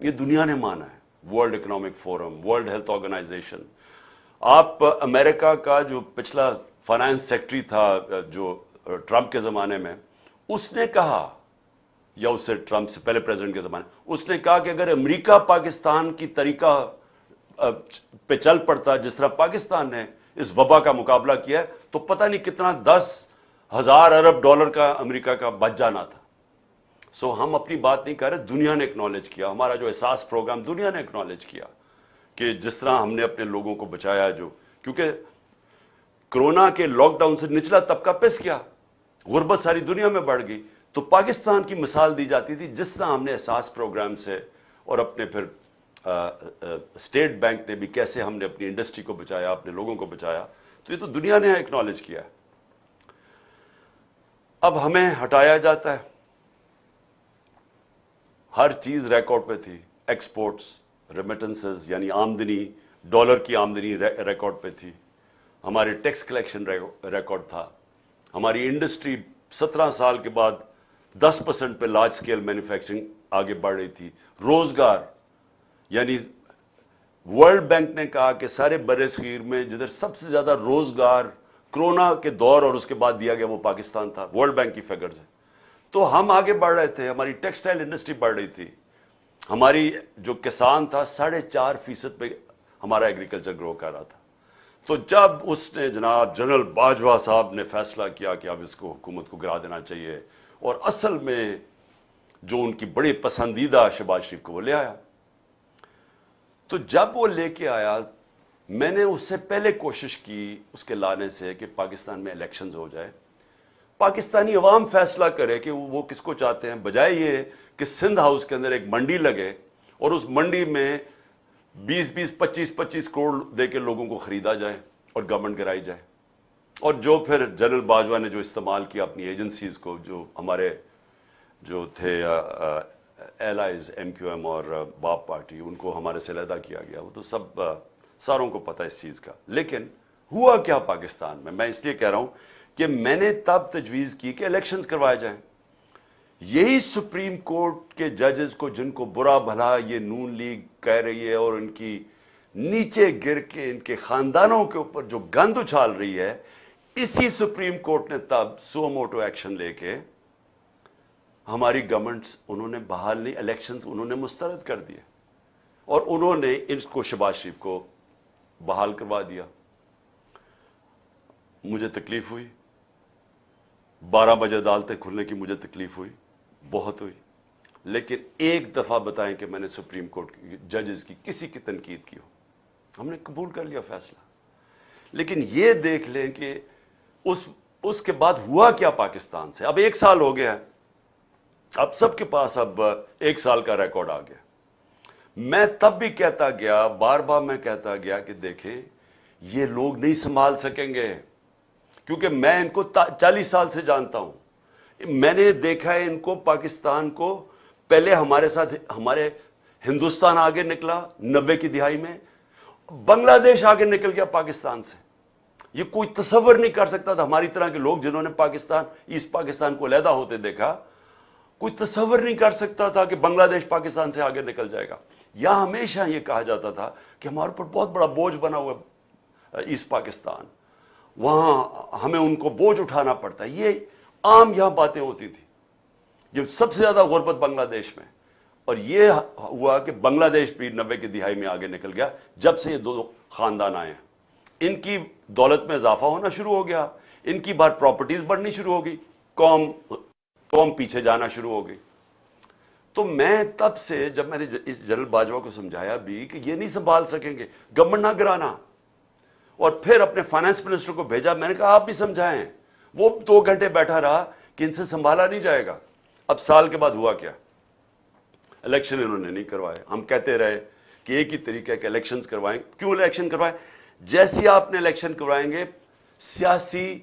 یہ دنیا نے مانا ہے. World economic forum, world health organisation. آپ امریکہ کا جو پچھلا فائنانس سیکٹری تھا جو ٹرمپ کے زمانے میں, اس نے کہا, یا اس سے ٹرمپ سے پہلے پریزیڈنٹ کے زمانے, اس نے کہا کہ اگر امریکہ پاکستان کی طریقہ پہ چل پڑتا جس طرح پاکستان نے اس وبا کا مقابلہ کیا ہے, تو پتہ نہیں کتنا 10,000 ارب ڈالر کا امریکہ کا بچ جانا تھا. سو ہم اپنی بات نہیں کر رہے, دنیا نے اکنالج کیا, ہمارا جو احساس پروگرام دنیا نے اکنالج کیا کہ جس طرح ہم نے اپنے لوگوں کو بچایا, جو کیونکہ کرونا کے لاک ڈاؤن سے نچلا طبقہ پس گیا, غربت ساری دنیا میں بڑھ گئی, تو پاکستان کی مثال دی جاتی تھی جس طرح ہم نے احساس پروگرام سے, اور اپنے پھر اسٹیٹ بینک نے بھی کیسے ہم نے اپنی انڈسٹری کو بچایا, اپنے لوگوں کو بچایا. تو یہ تو دنیا نے اکنالج کیا ہے. اب ہمیں ہٹایا جاتا ہے. ہر چیز ریکارڈ پہ تھی, ایکسپورٹس, ریمیٹنسز یعنی آمدنی, ڈالر کی آمدنی ریکارڈ پہ تھی, ہمارے ٹیکس کلیکشن ریکارڈ تھا, ہماری انڈسٹری 17 سال کے بعد 10% پہ لارج سکیل مینوفیکچرنگ آگے بڑھ رہی تھی. روزگار, یعنی ورلڈ بینک نے کہا کہ سارے بر صغیر میں جدھر سب سے زیادہ روزگار کرونا کے دور اور اس کے بعد دیا گیا وہ پاکستان تھا, ورلڈ بینک کی فگرز ہیں. تو ہم آگے بڑھ رہے تھے, ہماری ٹیکسٹائل انڈسٹری بڑھ رہی تھی, ہماری جو کسان تھا 4.5% پہ ہمارا ایگریکلچر گرو کر رہا تھا. تو جب اس نے جناب جنرل باجوہ صاحب نے فیصلہ کیا کہ اب اس کو حکومت کو گرا دینا چاہیے, اور اصل میں جو ان کی بڑی پسندیدہ شہباز شریف کو وہ لے آیا. تو جب وہ لے کے آیا, میں نے اس سے پہلے کوشش کی اس کے لانے سے کہ پاکستان میں الیکشنز ہو جائے, پاکستانی عوام فیصلہ کرے کہ وہ کس کو چاہتے ہیں, بجائے یہ کہ سندھ ہاؤس کے اندر ایک منڈی لگے اور اس منڈی میں 20-20, 25-25 کروڑ دے کے لوگوں کو خریدا جائے اور گورنمنٹ گرائی جائے. اور جو پھر جنرل باجوہ نے جو استعمال کیا اپنی ایجنسیز کو, جو ہمارے جو تھے ایلائز ایم کیو ایم اور باپ پارٹی, ان کو ہمارے سے علیحدہ کیا گیا. وہ تو سب ساروں کو پتہ اس چیز کا. لیکن ہوا کیا پاکستان میں اس لیے کہہ رہا ہوں کہ میں نے تب تجویز کی کہ الیکشنز کروائے جائیں. یہی سپریم کورٹ کے ججز کو, جن کو برا بھلا یہ نون لیگ کہہ رہی ہے اور ان کی نیچے گر کے ان کے خاندانوں کے اوپر جو گند اچھال رہی ہے, اسی سپریم کورٹ نے تب سو موٹو ایکشن لے کے ہماری گورنمنٹس انہوں نے بحال نہیں, الیکشنز انہوں نے مسترد کر دیے, اور انہوں نے ان کو شہباز شریف کو بحال کروا دیا. مجھے تکلیف ہوئی, 12 بجے عدالتیں کھلنے کی مجھے تکلیف ہوئی, بہت ہوئی. لیکن ایک دفعہ بتائیں کہ میں نے سپریم کورٹ کی ججز کی کسی کی تنقید کی ہو, ہم نے قبول کر لیا فیصلہ. لیکن یہ دیکھ لیں کہ اس کے بعد ہوا کیا پاکستان سے. اب 1 سال ہو گیا ہے, اب سب کے پاس اب 1 سال کا ریکارڈ آ گیا. میں تب بھی کہتا گیا, بار بار میں کہتا گیا کہ دیکھیں یہ لوگ نہیں سنبھال سکیں گے, کیونکہ میں ان کو 40 سال سے جانتا ہوں. میں نے دیکھا ہے ان کو, پاکستان کو, پہلے ہمارے ساتھ ہمارے ہندوستان آگے نکلا 90 کی دہائی میں, بنگلہ دیش آگے نکل گیا پاکستان سے. یہ کوئی تصور نہیں کر سکتا تھا, ہماری طرح کے لوگ جنہوں نے پاکستان, ایسٹ پاکستان کو علیحدہ ہوتے دیکھا, کوئی تصور نہیں کر سکتا تھا کہ بنگلہ دیش پاکستان سے آگے نکل جائے گا. یہاں ہمیشہ یہ کہا جاتا تھا کہ ہمارے اوپر بہت بڑا بوجھ بنا ہوا ایسٹ پاکستان, وہاں ہمیں ان کو بوجھ اٹھانا پڑتا ہے. یہ عام یہاں باتیں ہوتی تھی. یہ سب سے زیادہ غربت بنگلہ دیش میں, اور یہ ہوا کہ بنگلہ دیش بھی 90 کی دہائی میں آگے نکل گیا جب سے یہ 2 خاندان آئے ہیں. ان کی دولت میں اضافہ ہونا شروع ہو گیا, ان کی بار پراپرٹیز بڑھنی شروع ہو گئی, قوم پیچھے جانا شروع ہو گئی. تو میں تب سے, جب میں نے اس جنرل باجوہ کو سمجھایا بھی کہ یہ نہیں سنبھال سکیں گے, گورنمنٹ نہ گرانا, اور پھر اپنے فائنانس منسٹر کو بھیجا, میں نے کہا آپ بھی سمجھائیں. وہ 2 گھنٹے بیٹھا رہا کہ ان سے سنبھالا نہیں جائے گا. اب سال کے بعد ہوا کیا, الیکشن انہوں نے نہیں کروائے. ہم کہتے رہے کہ ایک ہی طریقہ ہے کہ الیکشنز کروائیں. کیوں الیکشن کروائیں؟ جیسی آپ نے الیکشن کروائیں گے سیاسی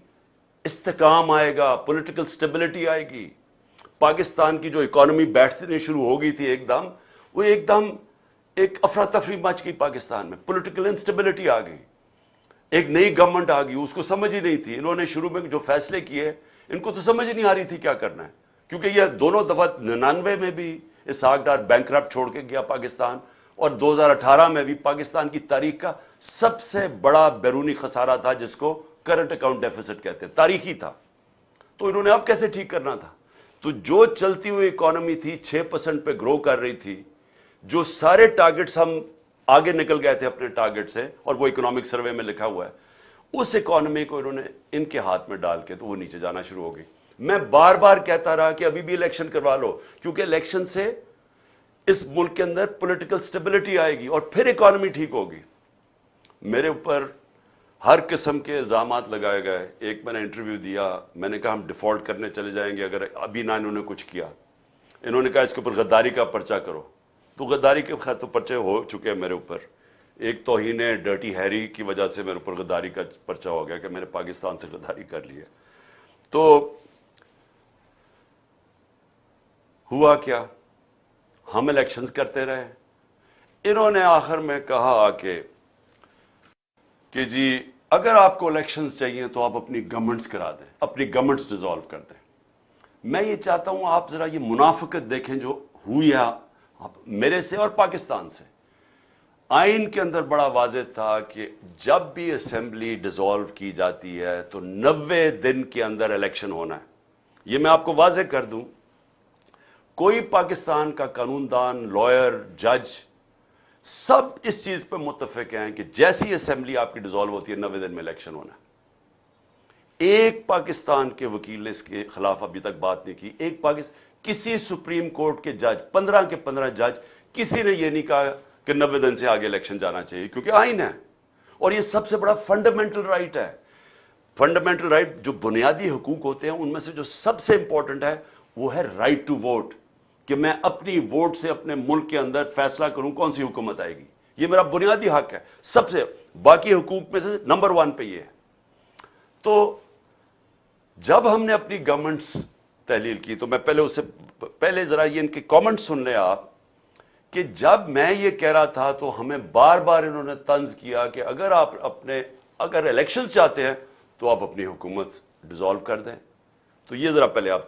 استحکام آئے گا, پولیٹیکل سٹیبلٹی آئے گی. پاکستان کی جو اکانومی بیٹھنے شروع ہو گئی تھی ایک دم, وہ ایک دم ایک افراتفری مچ گئی پاکستان میں, پولیٹیکل انسٹیبلٹی آ گئی. ایک نئی گورنمنٹ آ گئی, اس کو سمجھ ہی نہیں تھی. انہوں نے شروع میں جو فیصلے کیے ان کو تو سمجھ نہیں آ رہی تھی کیا کرنا ہے, کیونکہ یہ دونوں دفعہ 99 میں بھی اسحاق ڈار بینکرپٹ چھوڑ کے گیا پاکستان, اور 2018 میں بھی پاکستان کی تاریخ کا سب سے بڑا بیرونی خسارہ تھا جس کو کرنٹ اکاؤنٹ ڈیفیسٹ کہتے ہیں, تاریخی تھا. تو انہوں نے اب کیسے ٹھیک کرنا تھا؟ تو جو چلتی ہوئی اکانومی تھی 6% پہ گرو کر رہی تھی, جو سارے ٹارگٹس ہم آگے نکل گئے تھے اپنے ٹارگٹ سے, اور وہ اکنامک سروے میں لکھا ہوا ہے, اس اکانومی کو انہوں نے ان کے ہاتھ میں ڈال کے تو وہ نیچے جانا شروع ہو گئی. میں بار بار کہتا رہا کہ ابھی بھی الیکشن کروا لو, کیونکہ الیکشن سے اس ملک کے اندر پولیٹیکل سٹیبلٹی آئے گی اور پھر اکانومی ٹھیک ہوگی. میرے اوپر ہر قسم کے الزامات لگائے گئے. ایک میں نے انٹرویو دیا, میں نے کہا ہم ڈیفالٹ کرنے چلے جائیں گے اگر ابھی نہ انہوں نے کچھ کیا. انہوں نے کہا اس کے اوپر غداری کا پرچہ کرو. تو غداری کے خیر تو پرچے ہو چکے ہیں میرے اوپر. ایک توہین ڈرٹی ہیری کی وجہ سے میرے اوپر غداری کا پرچہ ہو گیا کہ میں نے پاکستان سے غداری کر لی ہے. تو ہوا کیا, ہم الیکشنز کرتے رہے. انہوں نے آخر میں کہا کہ جی اگر آپ کو الیکشنز چاہیے تو آپ اپنی گورنمنٹس کرا دیں, اپنی گورنمنٹس ڈیزالو کر دیں. میں یہ چاہتا ہوں آپ ذرا یہ منافقت دیکھیں جو ہوئی ہے میرے سے اور پاکستان سے. آئین کے اندر بڑا واضح تھا کہ جب بھی اسمبلی ڈیزالو کی جاتی ہے تو 90 دن کے اندر الیکشن ہونا ہے. یہ میں آپ کو واضح کر دوں, کوئی پاکستان کا قانون دان, لائر, جج سب اس چیز پہ متفق ہیں کہ جیسی اسمبلی آپ کی ڈیزالو ہوتی ہے 90 دن میں الیکشن ہونا ہے. ایک پاکستان کے وکیل نے اس کے خلاف ابھی تک بات نہیں کی. کسی سپریم کورٹ کے جج 15 کے 15 جج کسی نے یہ نہیں کہا کہ 90 دن سے آگے الیکشن جانا چاہیے, کیونکہ آئین ہے اور یہ سب سے بڑا فنڈامنٹل رائٹ ہے. فنڈامنٹل رائٹ جو بنیادی حقوق ہوتے ہیں ان میں سے جو سب سے امپورٹنٹ ہے وہ ہے رائٹ ٹو ووٹ, کہ میں اپنی ووٹ سے اپنے ملک کے اندر فیصلہ کروں کون سی حکومت آئے گی. یہ میرا بنیادی حق ہے, سب سے باقی حقوق میں سے نمبر 1 پہ یہ ہے. تو جب ہم نے اپنی گورنمنٹس تحلیل کی تو میں پہلے ذرا یہ ان کے کامنٹ سن لیں آپ, کہ جب میں یہ کہہ رہا تھا تو ہمیں بار بار انہوں نے طنز کیا کہ اگر الیکشن چاہتے ہیں تو آپ اپنی حکومت ڈیزالو کر دیں. تو یہ ذرا پہلے آپ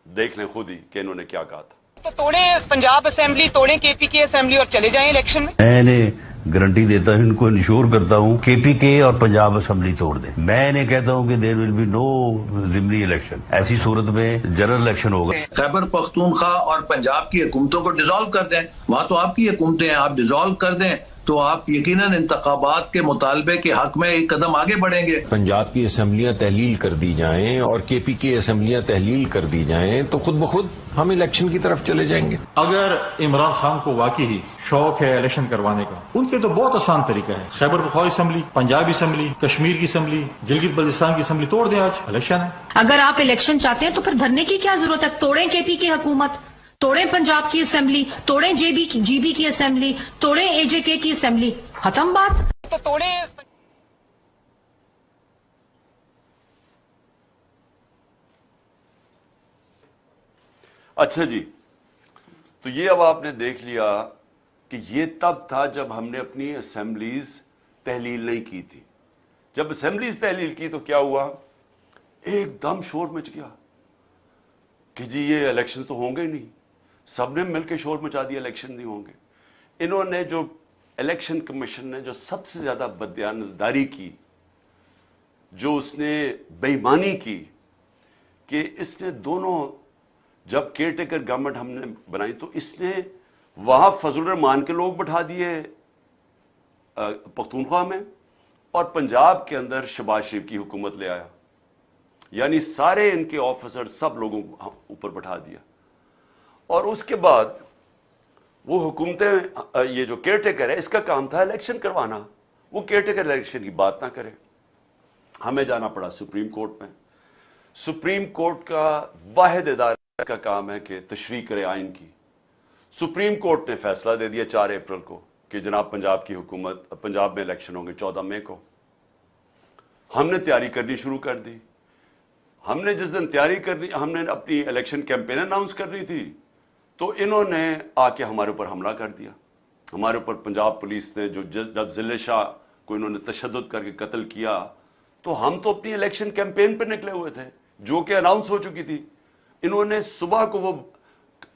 دیکھ لیں خود ہی کہ انہوں نے کیا کہا تھا. تو توڑیں پنجاب اسمبلی, توڑیں کے پی کے اسمبلی اور چلے جائیں الیکشن میں. میں انہیں گارنٹی دیتا ہوں, ان کو انشور کرتا ہوں کے پی کے اور پنجاب اسمبلی توڑ دیں. میں انہیں کہتا ہوں کہ دیر ول بی نو ضمنی الیکشن. ایسی صورت میں جنرل الیکشن ہوگا. خیبر پختونخوا اور پنجاب کی حکومتوں کو ڈیزالو کر دیں, وہاں تو آپ کی حکومتیں ہیں, آپ ڈیزالو کر دیں تو آپ یقیناً انتخابات کے مطالبے کے حق میں ایک قدم آگے بڑھیں گے. پنجاب کی اسمبلیاں تحلیل کر دی جائیں اور کے پی کی اسمبلیاں تحلیل کر دی جائیں تو خود بخود ہم الیکشن کی طرف چلے جائیں گے. اگر عمران خان کو واقعی شوق ہے الیکشن کروانے کا, ان کے تو بہت آسان طریقہ ہے. خیبر پختونخوا اسمبلی, پنجاب اسمبلی, کشمیر کی اسمبلی, گلگت بلتستان کی اسمبلی توڑ دیں, آج الیکشن ہے. اگر آپ الیکشن چاہتے ہیں تو پھر دھرنے کی کیا ضرورت ہے؟ توڑیں کے پی کی حکومت, توڑیں پنجاب کی اسمبلی, توڑیں جی بی کی اسمبلی, توڑیں اے جے کے کی اسمبلی, ختم بات. تو توڑیں. اچھا جی, تو یہ اب آپ نے دیکھ لیا کہ یہ تب تھا جب ہم نے اپنی اسمبلیز تحلیل نہیں کی تھی. جب اسمبلیز تحلیل کی تو کیا ہوا, ایک دم شور مچ گیا کہ جی یہ الیکشن تو ہوں گے نہیں. سب نے مل کے شور مچا دیا الیکشن نہیں ہوں گے. انہوں نے جو الیکشن کمیشن نے جو سب سے زیادہ بددیانتداری کی, جو اس نے بے ایمانی کی, کہ اس نے دونوں جب کیئر ٹیکر گورنمنٹ ہم نے بنائی تو اس نے وہاں فضل الرحمان کے لوگ بٹھا دیے پختونخوا میں, اور پنجاب کے اندر شہباز شریف کی حکومت لے آیا. یعنی سارے ان کے آفیسر سب لوگوں کو اوپر بٹھا دیا. اور اس کے بعد وہ حکومتیں, یہ جو کیئر ٹیکر ہے اس کا کام تھا الیکشن کروانا, وہ کیئر ٹیکر الیکشن کی بات نہ کرے. ہمیں جانا پڑا سپریم کورٹ میں. سپریم کورٹ کا واحد ادارہ کا کام ہے کہ تشریح کرے آئین کی. سپریم کورٹ نے فیصلہ دے دیا 4 اپریل کو کہ جناب پنجاب کی حکومت, پنجاب میں الیکشن ہوں گے 14 مئی کو. ہم نے تیاری کرنی شروع کر دی. ہم نے جس دن تیاری کرنی, ہم نے اپنی الیکشن کیمپین اناؤنس کرنی تھی, تو انہوں نے آ کے ہمارے اوپر حملہ کر دیا. ہمارے اوپر پنجاب پولیس نے جب ضلع شاہ کو انہوں نے تشدد کر کے قتل کیا, تو ہم تو اپنی الیکشن کیمپین پہ نکلے ہوئے تھے جو کہ اناؤنس ہو چکی تھی. انہوں نے صبح کو وہ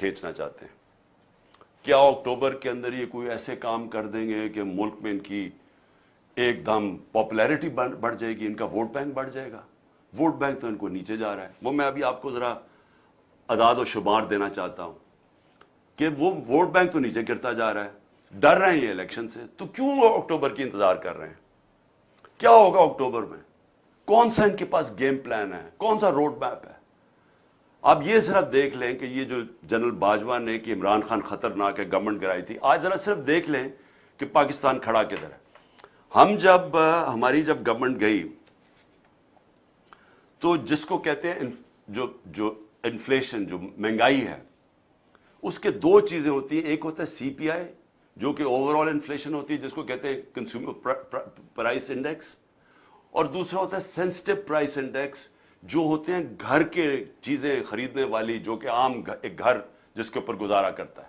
کھینچنا چاہتے ہیں. کیا اکتوبر کے اندر یہ کوئی ایسے کام کر دیں گے کہ ملک میں ان کی ایک دم پاپولیرٹی بڑھ جائے گی, ان کا ووٹ بینک بڑھ جائے گا؟ ووٹ بینک تو ان کو نیچے جا رہا ہے. وہ میں ابھی آپ کو ذرا اعداد و شمار دینا چاہتا ہوں کہ وہ ووٹ بینک تو نیچے گرتا جا رہا ہے. ڈر رہے ہیں یہ الیکشن سے, تو کیوں وہ اکتوبر کی انتظار کر رہے ہیں؟ کیا ہوگا اکتوبر میں؟ کون سا ان کے پاس گیم پلان ہے؟ کون سا روڈ میپ ہے؟ آپ یہ صرف دیکھ لیں کہ یہ جو جنرل باجوہ نے کہ عمران خان خطرناک ہے, گورنمنٹ گرائی تھی, آج ذرا صرف دیکھ لیں کہ پاکستان کھڑا کدھر ہے. ہماری جب گورنمنٹ گئی تو جس کو کہتے ہیں جو انفلیشن, جو مہنگائی ہے, اس کے دو چیزیں ہوتی ہیں. ایک ہوتا ہے سی پی آئی جو کہ اوور آل انفلیشن ہوتی ہے, جس کو کہتے ہیں کنزیومر پرائس انڈیکس, اور دوسرا ہوتا ہے سینسٹیو پرائس انڈیکس جو ہوتے ہیں گھر کے چیزیں خریدنے والی, جو کہ عام ایک گھر جس کے اوپر گزارا کرتا ہے,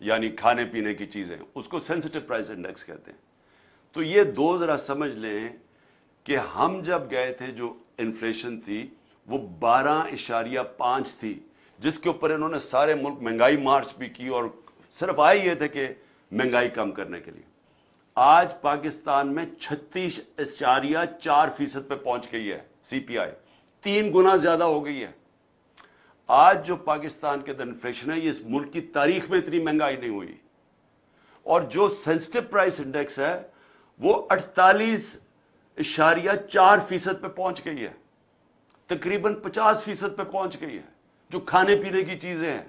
یعنی کھانے پینے کی چیزیں, اس کو سینسٹیو پرائس انڈیکس کہتے ہیں. تو یہ دو ذرا سمجھ لیں کہ ہم جب گئے تھے جو انفلیشن تھی وہ 12.5 تھی, جس کے اوپر انہوں نے سارے ملک مہنگائی مارچ بھی کی اور صرف آئے یہ تھے کہ مہنگائی کم کرنے کے لیے. آج پاکستان میں 36.4% پہ پہنچ گئی ہے سی پی آئی, 3 گنا زیادہ ہو گئی ہے. آج جو پاکستان کے اندر انفلیشن ہے, یہ اس ملک کی تاریخ میں اتنی مہنگائی نہیں ہوئی. اور جو سینسٹیو پرائس انڈیکس ہے وہ 48.4% پہ پہنچ گئی ہے, تقریباً 50% پہ پہنچ گئی ہے. جو کھانے پینے کی چیزیں ہیں,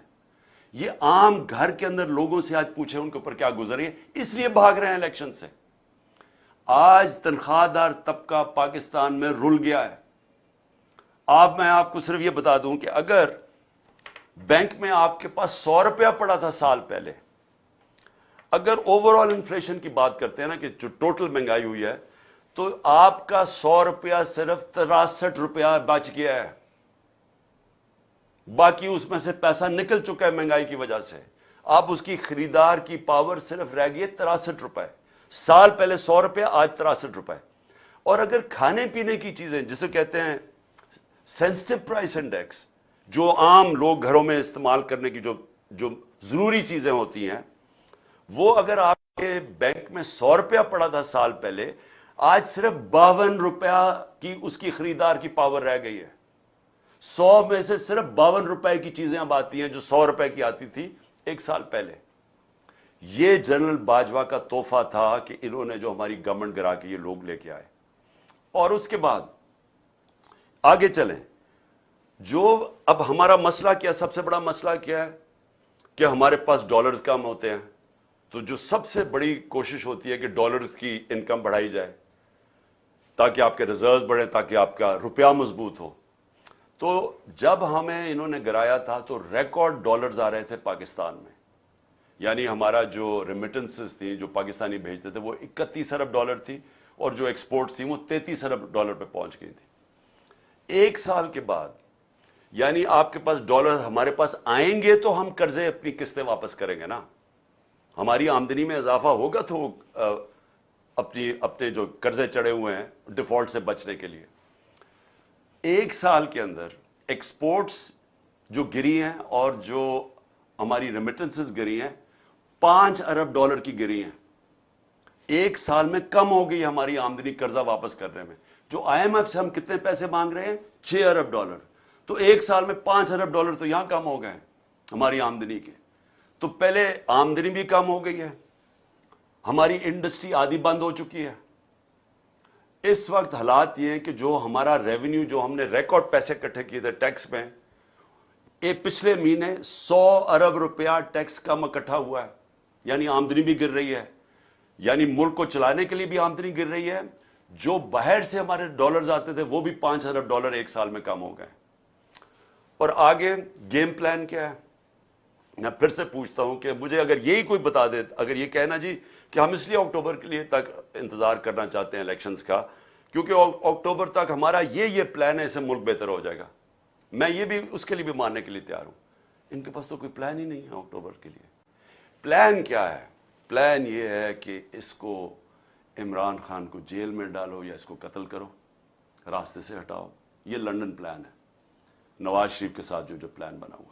یہ عام گھر کے اندر لوگوں سے آج پوچھیں ان کے اوپر کیا گزری ہے, اس لیے بھاگ رہے ہیں الیکشن سے. آج تنخواہ دار طبقہ پاکستان میں رل گیا ہے. میں آپ کو صرف یہ بتا دوں کہ اگر بینک میں آپ کے پاس 100 روپیہ پڑا تھا سال پہلے, اگر اوور آل انفلیشن کی بات کرتے ہیں نا کہ جو ٹوٹل مہنگائی ہوئی ہے, تو آپ کا 100 روپیہ صرف 63 روپیہ بچ گیا ہے. باقی اس میں سے پیسہ نکل چکا ہے مہنگائی کی وجہ سے. آپ اس کی خریدار کی پاور صرف رہ گئی ہے 63 روپے. سال پہلے 100 روپیہ, آج 63 روپے. اور اگر کھانے پینے کی چیزیں جسے کہتے ہیں سینسٹیو پرائس انڈیکس, جو عام لوگ گھروں میں استعمال کرنے کی جو ضروری چیزیں ہوتی ہیں, وہ اگر آپ کے بینک میں 100 روپیہ پڑا تھا سال پہلے, آج صرف 52 روپیہ کی اس کی خریدار کی پاور رہ گئی ہے. 100 میں سے صرف 52 روپے کی چیزیں اب آتی ہیں جو 100 روپے کی آتی تھی ایک سال پہلے. یہ جنرل باجوہ کا تحفہ تھا کہ انہوں نے جو ہماری گورنمنٹ گرا کے یہ لوگ لے کے آئے. اور اس کے بعد آگے چلیں. جو اب ہمارا مسئلہ کیا, سب سے بڑا مسئلہ کیا ہے کہ ہمارے پاس ڈالرز کم ہوتے ہیں. تو جو سب سے بڑی کوشش ہوتی ہے کہ ڈالرز کی انکم بڑھائی جائے تاکہ آپ کے ریزرو بڑھیں, تاکہ آپ کا روپیہ مضبوط ہو. تو جب ہمیں انہوں نے گرایا تھا تو ریکارڈ ڈالرز آ رہے تھے پاکستان میں, یعنی ہمارا جو ریمیٹنسز تھی جو پاکستانی بھیجتے تھے وہ 31 ارب ڈالر تھی, اور جو ایکسپورٹس تھیں وہ 33 ارب ڈالر پہ پہنچ گئی تھی. ایک سال کے بعد, یعنی آپ کے پاس ڈالر ہمارے پاس آئیں گے تو ہم قرضے اپنی قسطیں واپس کریں گے نا, ہماری آمدنی میں اضافہ ہوگا تو اپنے جو قرضے چڑھے ہوئے ہیں ڈیفالٹ سے بچنے کے لیے. ایک سال کے اندر ایکسپورٹس جو گری ہیں اور جو ہماری ریمیٹنسز گری ہیں 5 ارب ڈالر کی گری ہیں. ایک سال میں کم ہو گئی ہماری آمدنی قرضہ واپس کرنے میں. جو آئی ایم ایف سے ہم کتنے پیسے مانگ رہے ہیں, 6 ارب ڈالر. تو ایک سال میں 5 ارب ڈالر تو یہاں کم ہو گئے ہماری آمدنی کے. تو پہلے آمدنی بھی کم ہو گئی ہے, ہماری انڈسٹری آدھی بند ہو چکی ہے. اس وقت حالات یہ ہیں کہ جو ہمارا ریونیو, جو ہم نے ریکارڈ پیسے اکٹھے کیے تھے ٹیکس میں, پچھلے مہینے 100 ارب روپیہ ٹیکس کم اکٹھا ہوا ہے, یعنی آمدنی بھی گر رہی ہے, یعنی ملک کو چلانے کے لیے بھی آمدنی گر رہی ہے. جو باہر سے ہمارے ڈالرز آتے تھے وہ بھی 5 ارب ڈالر ایک سال میں کم ہو گئے. اور آگے گیم پلان کیا ہے؟ میں پھر سے پوچھتا ہوں کہ مجھے اگر یہی کوئی بتا دے, اگر یہ کہنا جی کہ ہم اس لیے اکتوبر کے لیے تک انتظار کرنا چاہتے ہیں الیکشنز کا کیونکہ اکتوبر تک ہمارا یہ پلان ہے, اس سے ملک بہتر ہو جائے گا, میں یہ بھی اس کے لیے بھی ماننے کے لیے تیار ہوں. ان کے پاس تو کوئی پلان ہی نہیں ہے اکتوبر کے لیے. پلان کیا ہے؟ پلان یہ ہے کہ اس کو عمران خان کو جیل میں ڈالو یا اس کو قتل کرو, راستے سے ہٹاؤ. یہ لنڈن پلان ہے, نواز شریف کے ساتھ جو پلان بنا ہوا ہے.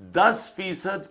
10%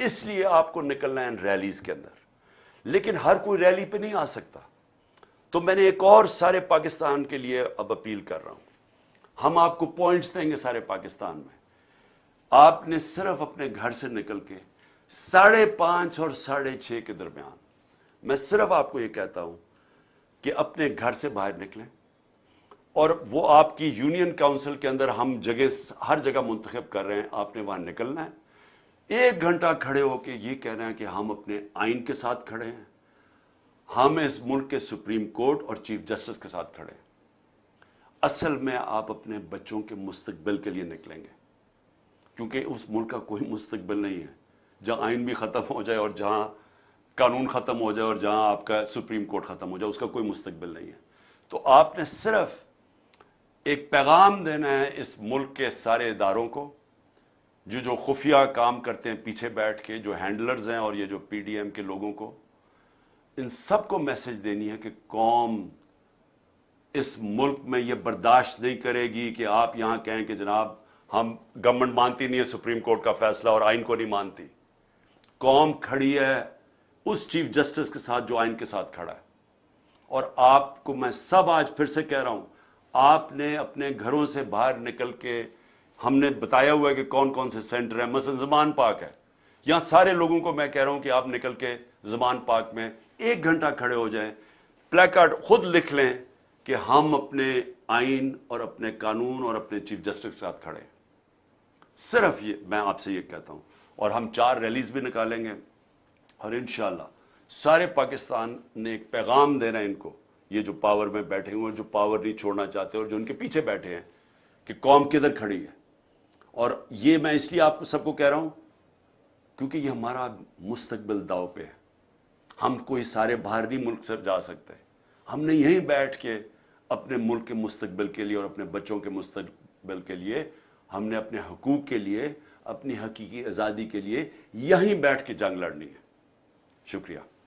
اس لیے آپ کو نکلنا ہے ان ریلیز کے اندر. لیکن ہر کوئی ریلی پہ نہیں آ سکتا. تو میں نے ایک اور سارے پاکستان کے لیے اب اپیل کر رہا ہوں. ہم آپ کو پوائنٹس دیں گے سارے پاکستان میں. آپ نے صرف اپنے گھر سے نکل کے 5:30 اور 6:30 کے درمیان، میں صرف آپ کو یہ کہتا ہوں کہ اپنے گھر سے باہر نکلیں، اور وہ آپ کی یونین کاؤنسل کے اندر ہم ہر جگہ منتخب کر رہے ہیں. آپ نے وہاں نکلنا ہے، 1 گھنٹہ کھڑے ہو کے یہ کہنا ہے کہ ہم اپنے آئین کے ساتھ کھڑے ہیں، ہم اس ملک کے سپریم کورٹ اور چیف جسٹس کے ساتھ کھڑے ہیں. اصل میں آپ اپنے بچوں کے مستقبل کے لیے نکلیں گے، کیونکہ اس ملک کا کوئی مستقبل نہیں ہے جہاں آئین بھی ختم ہو جائے اور جہاں قانون ختم ہو جائے اور جہاں آپ کا سپریم کورٹ ختم ہو جائے. اس کا کوئی مستقبل نہیں ہے. تو آپ نے صرف ایک پیغام دینا ہے اس ملک کے سارے اداروں کو، جو خفیہ کام کرتے ہیں پیچھے بیٹھ کے، جو ہینڈلرز ہیں اور یہ جو پی ڈی ایم کے لوگوں کو، ان سب کو میسج دینی ہے کہ قوم اس ملک میں یہ برداشت نہیں کرے گی کہ آپ یہاں کہیں کہ جناب ہم گورنمنٹ مانتی نہیں ہے سپریم کورٹ کا فیصلہ اور آئین کو نہیں مانتی. قوم کھڑی ہے اس چیف جسٹس کے ساتھ جو آئین کے ساتھ کھڑا ہے. اور آپ کو میں سب آج پھر سے کہہ رہا ہوں، آپ نے اپنے گھروں سے باہر نکل کے، ہم نے بتایا ہوا ہے کہ کون کون سے سینٹر ہیں، مثلا زمان پاک ہے. یہاں سارے لوگوں کو میں کہہ رہا ہوں کہ آپ نکل کے زمان پاک میں 1 گھنٹہ کھڑے ہو جائیں، پلیکارڈ خود لکھ لیں کہ ہم اپنے آئین اور اپنے قانون اور اپنے چیف جسٹس کے ساتھ کھڑے ہیں. صرف یہ میں آپ سے یہ کہتا ہوں. اور ہم 4 ریلیز بھی نکالیں گے، اور انشاءاللہ سارے پاکستان نے ایک پیغام دینا ہے ان کو، یہ جو پاور میں بیٹھے ہوئے ہیں، جو پاور نہیں چھوڑنا چاہتے اور جو ان کے پیچھے بیٹھے ہیں، کہ قوم کدھر کھڑی ہے. اور یہ میں اس لیے آپ کو سب کو کہہ رہا ہوں کیونکہ یہ ہمارا مستقبل داؤ پہ ہے. ہم کوئی سارے باہر نہیں ملک سے جا سکتے. ہم نے یہیں بیٹھ کے اپنے ملک کے مستقبل کے لیے اور اپنے بچوں کے مستقبل کے لیے، ہم نے اپنے حقوق کے لیے، اپنی حقیقی آزادی کے لیے یہیں بیٹھ کے جنگ لڑنی ہے. شکریہ.